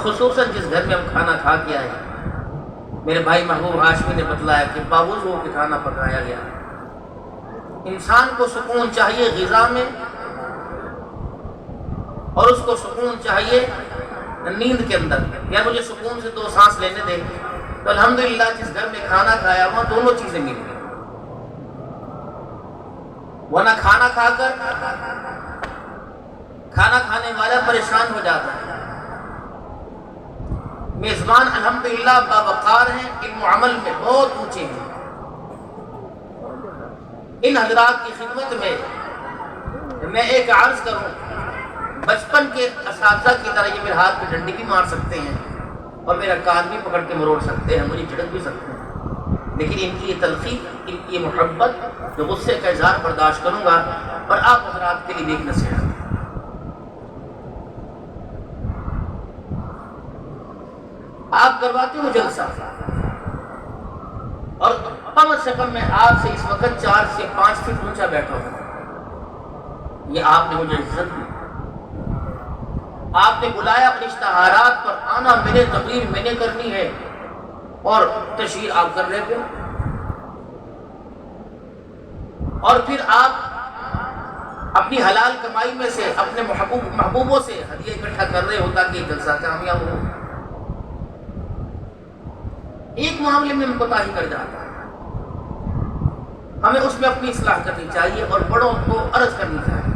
خصوصاً جس گھر میں ہم کھانا کھا کے آئے، میرے بھائی محبوب ہاشمی نے بتلایا کہ باوضو ہو کے کھانا پکایا گیا۔ انسان کو سکون چاہیے غذا میں، اور اس کو سکون چاہیے نیند کے اندر، یا مجھے سکون سے 2 سانس لینے دے، تو الحمدللہ جس گھر میں کھانا کھایا وہاں دونوں چیزیں مل گئی۔ ورنہ کھانا کھا کر کھانا کھانے والا پریشان ہو جاتا ہے۔ میزبان الحمدللہ باوقار ہیں، علم و عمل میں بہت اونچے ہیں۔ ان حضرات کی خدمت میں ایک عرض کروں، بچپن کے اساتذہ کی طرح یہ میرے ہاتھ پہ ڈنڈی بھی مار سکتے ہیں اور میرا کان بھی پکڑ کے مروڑ سکتے ہیں، مجھے جھڑک بھی سکتے ہیں، لیکن ان کی یہ تلخیص، ان کی یہ محبت جو غصے کا اظہار برداشت کروں گا۔ اور آپ حضرات کے لیے ایک نصیحت، آپ کرواتے ہو جلسہ، اور کم از کم میں آپ سے اس وقت 4 سے 5 فٹ اونچا بیٹھا ہوں، یہ آپ نے مجھے عزت دی، آپ نے بلایا اور اشتہارات پر آنا، میرے تقریر میں نے کرنی ہے، اور تشہیر آپ کر رہے تھے، اور پھر آپ اپنی حلال کمائی میں سے اپنے محبوبوں سے ہدیہ اکٹھا کر رہے ہو تاکہ یہ جلسہ کامیاب ہو۔ ایک معاملے میں کوتاہی کر جاتا ہے، ہمیں اس میں اپنی اصلاح کرنی چاہیے اور بڑوں کو عرض کرنی چاہیے۔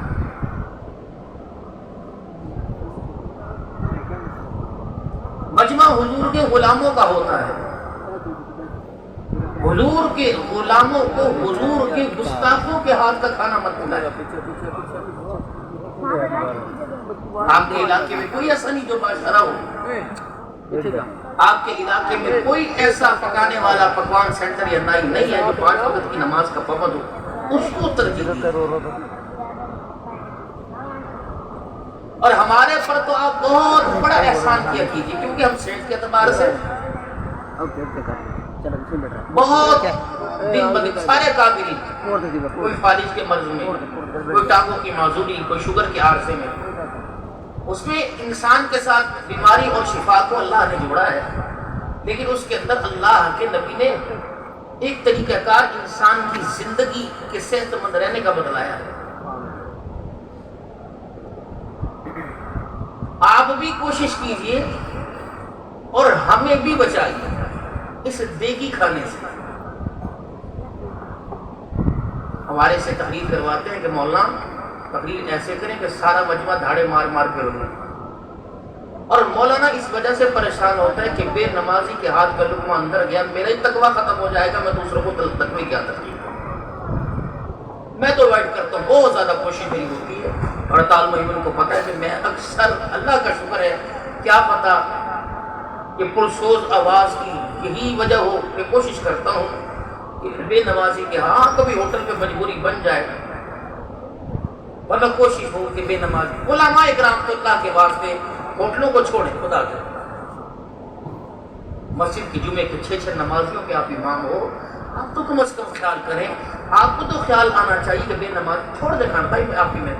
مجمع حضور کے غلاموں کا ہوتا ہے، حضور کے غلاموں کو حضور کے گستاخوں کے ہاتھ کا کھانا مت کھلائے۔ آپ کے علاقے میں کوئی ایسا نہیں جو باشرہ ہو، آپ کے علاقے میں کوئی ایسا پکانے والا پکوان سینٹر یا نائی نہیں ہے جو 5 وقت کی نماز کا پابند ہو، اس کو ترجیح دیجیے۔ اور ہمارے پر تو آپ بہت بڑا احسان کیا کیجیے، کیونکہ ہم صحت کے اعتبار سے بہت دن بدن سارے قابلین، کوئی فالج کے مرض میں، کوئی ٹانگوں کی معذوری، کوئی شوگر کے عارضے میں، اس میں انسان کے ساتھ بیماری اور شفا کو اللہ نے جوڑا ہے، لیکن اس کے اندر اللہ کے نبی نے ایک طریقہ کار انسان کی زندگی کے صحت مند رہنے کا بتلایا ہے۔ آپ بھی کوشش کیجئے اور ہمیں بھی بچائیے اس دیگی کھانے سے۔ ہمارے سے تقریر کرواتے ہیں کہ مولانا تقریر ایسے کریں کہ سارا مجمع دھاڑے مار مار کے روئے، اور مولانا اس وجہ سے پریشان ہوتا ہے کہ بے نمازی کے ہاتھ کا لقمہ اندر گیا، میرا ہی تقویٰ ختم ہو جائے گا، میں دوسروں کو تقوی کیا تقریر کروں۔ میں تو وائٹ کرتا ہوں، بہت زیادہ کوشش میری ہوتی ہے، اور تعالیٰ ان کو پتہ ہے کہ میں اکثر، اللہ کا شکر ہے، کیا پتہ کہ پرسوز آواز کی یہی وجہ ہو کہ کوشش کرتا ہوں کہ بے نمازی کے ہاں کبھی ہوٹل پہ مجبوری بن جائے، ورنہ کوشش ہو کہ بے نمازی علماء اکرام تو اللہ کے واسطے ہوٹلوں کو چھوڑیں، خدا کے مسجد کی جمعے کے 6 نمازیوں کے آپ امام ہو، آپ تو کم از کم خیال کریں، آپ کو تو خیال آنا چاہیے کہ بے نماز چھوڑ دے کھانا بھائی، آپ ہی میں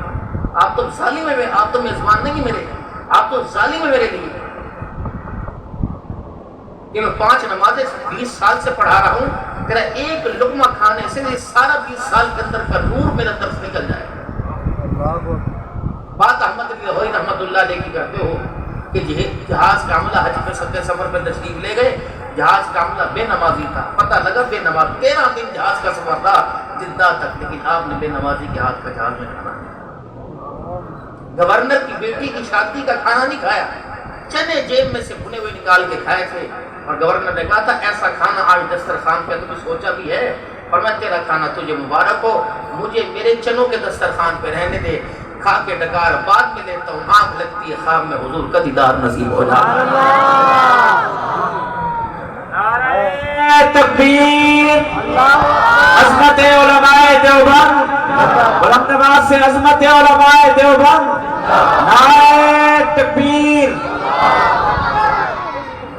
آپ تو ظالم ہے، آپ تو میزبان نہیں میرے، آپ تو ظالم ہے میرے لیے کہ میں 5 نمازیں 20 سال سے پڑھا رہا ہوں، تیرا ایک لقمہ کھانے سے سارا 20 سال کے اندر کا نور میرا درس نکل جائے۔ بات احمد لاہوری رحمۃ اللہ علیہ کی کرتے ہو کہ جہاز کا عملہ حج پہ سفر پہ تشریف لے گئے، جہاز کا عملہ بے نمازی تھا، پتہ لگا بے نماز 13 دن جہاز کا سفر تھا جدہ تک، لیکن آپ نے بے نمازی کے ہاتھ کا جہاز میں کھانا نہیں، گورنر کی بیٹی کی شادی کا کھانا نہیں کھایا، چنے جیب میں سے بھنے ہوئے نکال کے کھائے تھے، اور گورنر نے کہا تھا ایسا کھانا آج دسترخوان پہ تمہیں سوچا بھی ہے، اور میں تیرا کھانا تجھے مبارک ہو، مجھے میرے چنوں کے دسترخوان پہ رہنے دے، کھا کے ڈکار بعد میں لیتا ہوں، آنکھ لگتی ہے خواب میں حضور کا دیدار نصیب ہو جائے۔ نعرہ تکبیر، عظمت علماء دیوبند، بلند آواز سے عظمت علماء دیوبند، نعرہ تکبیر۔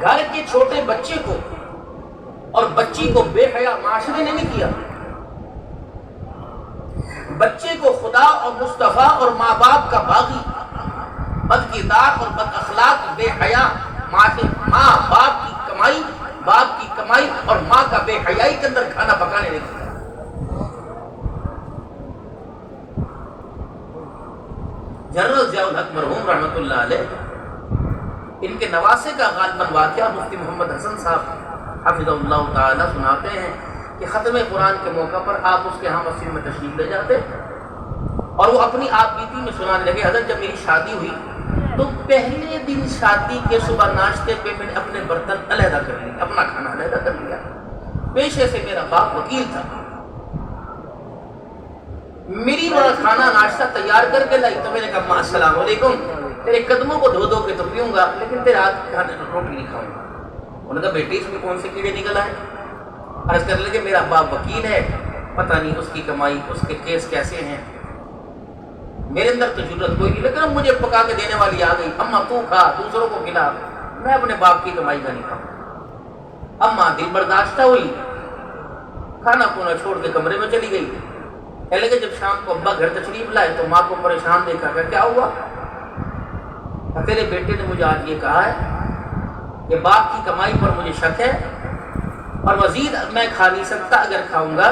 گھر کے چھوٹے بچے کو اور بچی کو بے حیا معاشرے نے نہیں کیا، بچے کو خدا اور مصطفیٰ اور ماں باپ کا باغی، بدکردار اور بد اخلاق بے حیا ماں باپ کی کمائی اور ماں کا بے حیائی کے اندر کھانا پکانے نہیں دیتا۔ جنرل ضیاء الحق مرحوم رحمۃ اللہ علیہ، ان کے نواسے کا غالباً واقعہ مفتی محمد حسن صاحب حفظ اللہ تعالی سناتے ہیں کہ ختم قرآن کے موقع پر آپ اس کے ہاں مسجد میں تشریف لے جاتے اور وہ اپنی آپ بیتی میں سنانے لگے، حضرت جب میری شادی ہوئی تو پہلے دن شادی کے صبح ناشتے پہ میں نے اپنے برتن علیحدہ کر لیے، اپنا کھانا علیحدہ کر لیا۔ پیشے سے میرا باپ وکیل تھا، میری ماں کھانا ناشتہ تیار کر کے لائی تو میں نے کہا ماں السلام علیکم، تیرے قدموں کو دھو دھو کے تو پیوں گا لیکن تیرے ہاتھ کھانے روٹی نہیں کھاؤں گا۔ انہوں نے کہا بیٹی اس میں کون سے کیڑے نکل آئے؟ عرض کر لگے میرا باپ وکیل ہے، پتہ نہیں اس کی کمائی اس کے کیس کیسے ہیں، میرے اندر تو ضرورت کوئی نہیں، لیکن مجھے پکا کے دینے والی آ گئی، اماں تو کھا دوسروں کو کھلا، میں اپنے باپ کی کمائی کا نہیں کھاؤں۔ اماں دل برداشتہ ہوئی، کھانا پونا چھوڑ کے کمرے میں چلی گئی۔ کہنے لگے جب شام کو ابا گھر تشریف لائے تو ماں کو پریشان دیکھا کہ کیا ہوا؟ تیرے بیٹے نے مجھے آج یہ کہا ہے کہ باپ کی کمائی پر مجھے شک ہے اور مزید میں کھا نہیں سکتا، اگر کھاؤں گا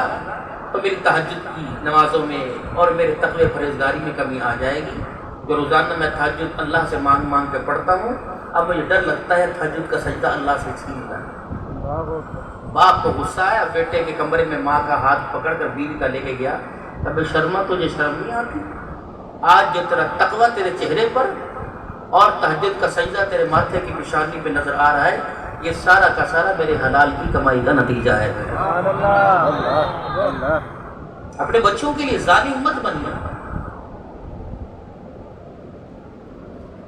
تو میری تہجد کی نمازوں میں اور میرے تقوی پرہیزگاری میں کمی آ جائے گی، جو روزانہ میں تہجد اللہ سے مانگ مانگ کے پڑھتا ہوں، اب مجھے ڈر لگتا ہے تہجد کا سجدہ اللہ سے چھین جائے۔ باپ کو غصہ آیا، بیٹے کے کمرے میں ماں کا ہاتھ پکڑ کر بیوی کا لے کے گیا، ابے شرما تجھے شرم نہیں آتی؟ آج جو تیرا تقوی تیرے چہرے پر اور تہجد کا سجدہ تیرے ماتھے کی پیشانی پہ نظر آ رہا ہے، یہ سارا کا سارا میرے حلال کی کمائی کا نتیجہ ہے۔ اپنے بچوں کے لیے ظالم مت بننا۔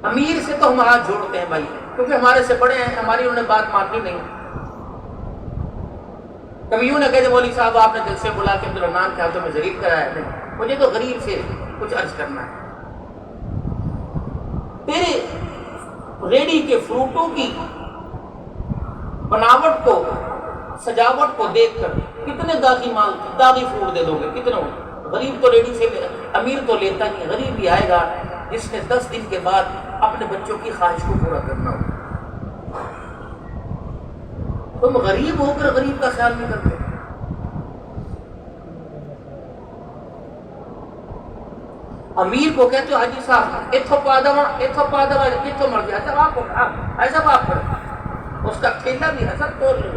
امیر سے تو ہم ہاتھ جوڑتے ہیں بھائی، کیونکہ ہمارے سے بڑے ہیں، ہماری انہوں نے بات ماننی نہیں۔ کبھی یوں نہ کہتے مولوی صاحب آپ نے دل سے بلا کے عبدالرحمان کے ہاتھوں میں ظریف کرایا، نہیں، مجھے تو غریب سے کچھ عرض کرنا ہے۔ تیرے ریڑی کے فروٹوں کی بناوٹ کو، سجاوٹ کو دیکھ کر کتنے داغی فروٹ دے دو گے؟ کتنے؟ غریب تو ریڑی سے، امیر تو لیتا نہیں، غریب بھی آئے گا جس نے 10 دن کے بعد اپنے بچوں کی خواہش کو پورا کرنا ہو۔ تم غریب ہو کر غریب کا خیال نہیں کرتے۔ امیر کو کہتے ہو حاجی صاحب اتھو پادوا اتھو مر گیا، جب آپ کو ایسا باپ کرو، اس کا کھیلا بھی حسب توڑ لو،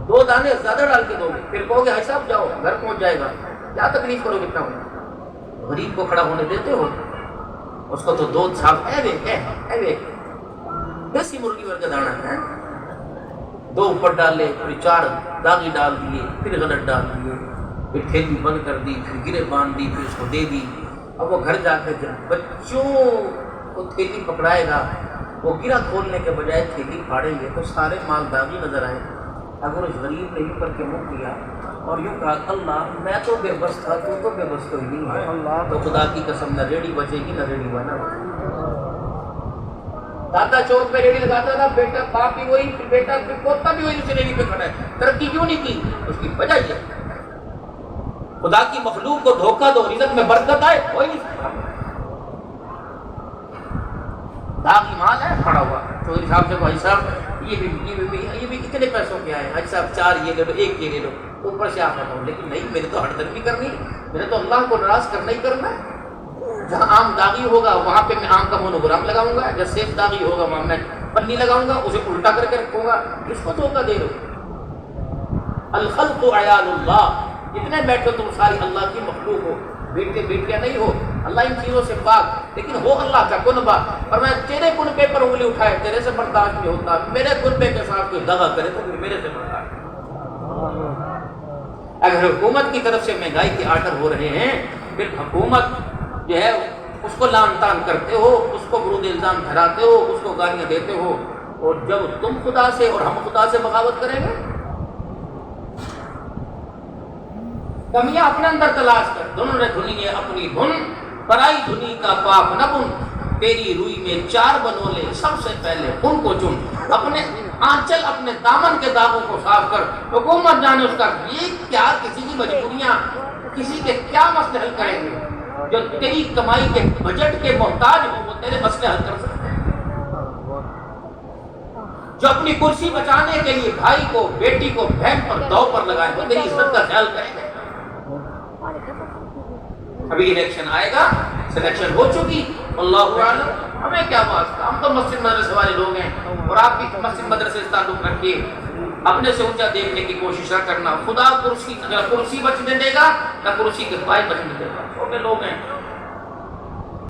2 دانے زیادہ ڈال کے دو گے، پھر کہو گے حساب جاؤ گھر پہنچ جائے گا، کیا تکلیف کرو گے؟ اتنا غریب کو کھڑا ہونے دیتے ہو؟ اس کو تو 2 چھاپ دیسی مرغی ورگا دانا ہے، 2 اوپر ڈال لے، پھر 4 داغی ڈال دیے، پھر غلط ڈال دیے، پھر تھیلی بند کر دی، پھر گرے باندھ دی، پھر اس کو دے دی۔ اب وہ گھر جا کے جب بچوں کو تھیلی پکڑائے گا، وہ گرا کھولنے کے بجائے تھیلی پھاڑیں گے تو سارے مال داغی نظر آئے۔ اگر اس غریب نے یوں کر کے منہ کیا اور یوں کہا اللہ میں تو بے بس تھا، تو بے بس تو ہی نہیں ہے، تو خدا کی قسم نہ ریڑھی بچے گی نہ ریڑھی بنا۔ دادا چوک پہ ریڑھی لگاتا تھا، بیٹا باپ بھی وہی، بیٹا پوتا بھی وہی، اسے ریڑھی پہ کھڑا ہے، ترقی کیوں نہیں کی؟ اس کی وجہ یہ خدا کی مخلوق کو دھوکہ دو، رزق میں برکت آئے، کوئی نہیں سکتا۔ داغی مال ہے پڑا ہوا، چودھری صاحب سے بھائی صاحب یہ بھی کتنے پیسوں کے آئے؟ حاجی صاحب 4 یہ لے لو، 1 یہ لے لو، اوپر سے آپ بتاؤ، لیکن نہیں، میرے تو ہٹ درمی کرنی، میرے تو اللہ کو ناراض کرنا ہی کرنا ہے۔ جہاں آم داغی ہوگا وہاں پہ میں آم کا مونوگرام لگاؤں گا، جب سیب داغی ہوگا وہاں میں پنی لگاؤں گا، اسے الٹا کر کے رکھوں گا، اس کو دھوکہ دے دو۔ الخلق عیال اللہ، جتنے بیٹھے تم ساری اللہ کی مخلوق ہو، بیٹے بیٹیاں نہیں ہو، اللہ ان چیزوں سے پاک، لیکن ہو اللہ کا کنبہ، اور میں تیرے کنبے پر انگلی اٹھائے تیرے سے برداشت نہیں ہوتا، میرے کنبے کے ساتھ کوئی دغا کرے تو پھر میرے سے برداشت۔ اگر حکومت کی طرف سے مہنگائی کے آرڈر ہو رہے ہیں، پھر حکومت جو ہے اس کو لان تان کرتے ہو، اس کو برود الزام ٹھہراتے ہو، اس کو گالیاں دیتے ہو، اور جب تم خدا سے اور ہم خدا سے بغاوت کریں گے، کمیاں اپنے اندر تلاش کر، دونوں نے دھنی ہے اپنی دھن، پرائی دھنی کا پاپ نہ بن، تیری روئی میں 4 بنولے سب سے پہلے ان کو چن، اپنے آنچل اپنے دامن کے داغوں کو صاف کر۔ حکومت جانے اس کا یہ کیا، کسی کی مجبوریاں، کسی کے کیا مسئلے حل کریں گے؟ جو تیری کمائی کے بجٹ کے محتاج ہو وہ تیرے مسئلے حل کر سکتے ہیں۔ جو اپنی کرسی بچانے کے لیے بھائی کو، بیٹی کو، بہن پر، دو پر لگائے، وہ میری عزت کا خیال کریں گے؟ ابھی الیکشن آئے گا، سلیکشن ہو چکی، اللہ اعلم، ہمیں کیا واسطہ، ہم تو مسجد مدرسے والے لوگ ہیں، اور آپ بھی مسجد مدرسے سے تعلق رکھیے، اپنے سے اونچا دیکھنے کی کوشش نہ کرنا. خدا کرسی، اگر کرسی بچنے دے گا نہ کرسی کے پائے بچنے دے گا. چھوٹے لوگ ہیں